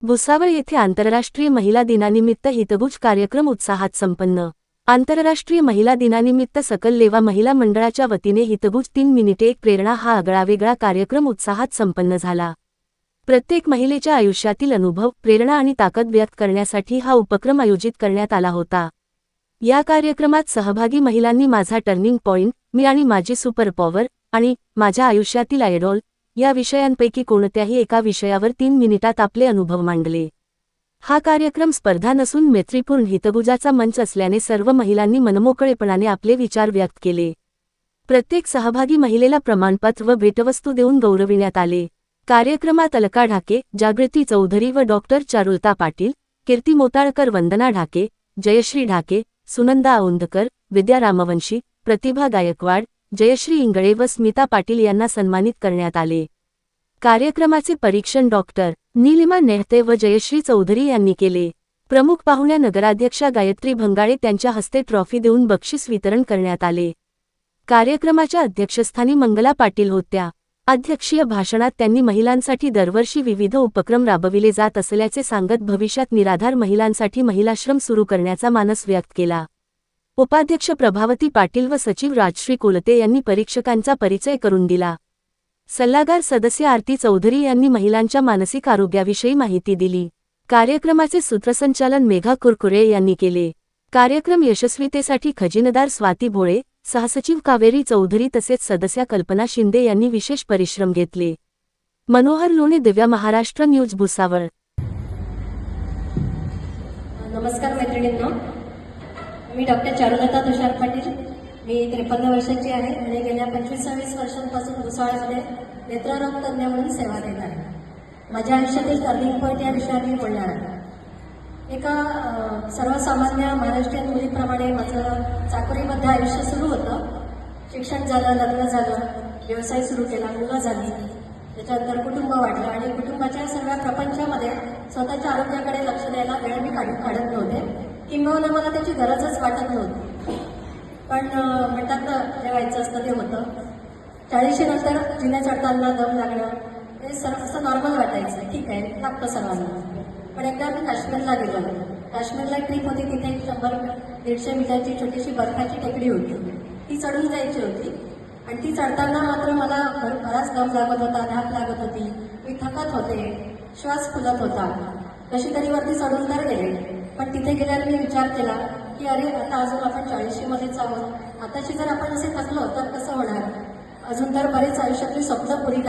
भुसावळ येथे आंतरराष्ट्रीय महिला दिनानिमित्त हितगुज कार्यक्रम उत्साहात संपन्न। आंतरराष्ट्रीय महिला दिनानिमित्त सकल लेवा महिला मंडळाच्या वतीने हितगुज 3 मिनिटे एक प्रेरणा हा आगळावेगळा कार्यक्रम उत्साहात संपन्न झाला। प्रत्येक महिलेच्या आयुष्यातील अनुभव, प्रेरणा आणि ताकद व्यक्त करण्यासाठी हा उपक्रम आयोजित करण्यात आला होता। या कार्यक्रमात सहभागी महिलांनी माझा टर्निंग पॉइंट, मी आणि माझी सुपर पॉवर आणि माझ्या आयुष्यातील आयडॉल या विषयांपैकी कोणत्याही एका विषयावर 3 मिनिटात आपले अनुभव मांडले। हा कार्यक्रम स्पर्धा नसून मैत्रीपूर्ण हितगुजाचा मंच असल्याने सर्व महिलांनी मनमोकळेपणाने आपले विचार व्यक्त केले। प्रत्येक सहभागी महिलेला प्रमाणपत्र व भेटवस्तू देऊन गौरविण्यात आले। कार्यक्रमात अलका ढाके, जागृती चौधरी व डॉक्टर चारुलता पाटील, कीर्ती मोताळकर, वंदना ढाके, जयश्री ढाके, सुनंदा औंधकर, विद्या रामवंशी, प्रतिभा गायकवाड, जयश्री इंगळे व स्मिता पाटील यांना सन्मानित करण्यात आले। कार्यक्रमाचे परीक्षण डॉक्टर नीलिमा नेहते व जयश्री चौधरी यांनी केले। प्रमुख पाहुण्या नगराध्यक्षा गायत्री भंगाळे त्यांच्या हस्ते ट्रॉफी देऊन बक्षीस वितरण करण्यात आले। कार्यक्रमाच्या अध्यक्षस्थानी मंगला पाटील होत्या। अध्यक्षीय भाषणात त्यांनी महिलांसाठी दरवर्षी विविध उपक्रम राबविले जात असल्याचे सांगत भविष्यात निराधार महिलांसाठी महिलाश्रम सुरू करण्याचा मानस व्यक्त केला। उपाध्यक्ष प्रभावती पाटील व सचिव राजश्री कोलते यांनी परीक्षकांचा परिचय करून दिला। सल्लागार सदस्य आरती चौधरी यांनी महिलांच्या मानसिक आरोग्याविषयी माहिती दिली। कार्यक्रमाचे सूत्रसंचालन मेघा कुरकुरे यांनी केले। कार्यक्रम यशस्वीतेसाठी खजिनदार स्वाती भोळे, सहसचिव कावेरी चौधरी तसेच सदस्या कल्पना शिंदे यांनी विशेष परिश्रम घेतले। मनोहर लोणे, दिव्या महाराष्ट्र न्यूज, भुसावळ। नमस्कार मैत्रिणींनो, मी डॉक्टर चारुलता तुषार पाटील। मी 53 वर्षाची आहे आणि गेल्या 25-26 वर्षांपासून भुसावळमध्ये नेत्ररोग तज्ञ म्हणून सेवा देत आहे। माझ्या आयुष्यातील टर्निंग पॉइंट या विषयावर मी बोलणार आहे। एका सर्वसामान्य महाराष्ट्रीयन मुलीप्रमाणे माझं चाकरीमध्ये आयुष्य सुरू होतं। शिक्षण झालं, लग्न झालं, व्यवसाय सुरू केला, मुलं झाली, त्याच्यानंतर कुटुंब वाढलं आणि कुटुंबाच्या सर्व प्रपंचामध्ये स्वतःच्या आरोग्याकडे लक्ष द्यायला वेळ मी काढत नव्हते, किंबहुना मला त्याची गरजच वाटत नव्हती। पण म्हणतात ना, जे व्हायचं असतं ते होतं। 40 नंतर जिन्या चढताना दम लागणं हे असं नॉर्मल वाटायचं, ठीक आहे, लागतं सर्वांना। पण एकदा मी काश्मीरला गेलो। काश्मीरला ट्रिप होती, तिथे 100-150 मीटरची छोटीशी बर्फाची टेकडी होती, ती चढून जायची होती आणि ती चढताना मात्र मला बराच दम लागत होता, धाप लागत होती, मी थकत होते, श्वास फुलत होता। कशी तरी वरती चढून तर गेले, पण तिथे गेल्यावर मी विचार केला की अरे, आता अजून आपण 40मध्येच आहोत, आताशी जर आपण असे थकलो तर कसं होणार? अजून तर बरेच आयुष्यातली स्वप्न पुरी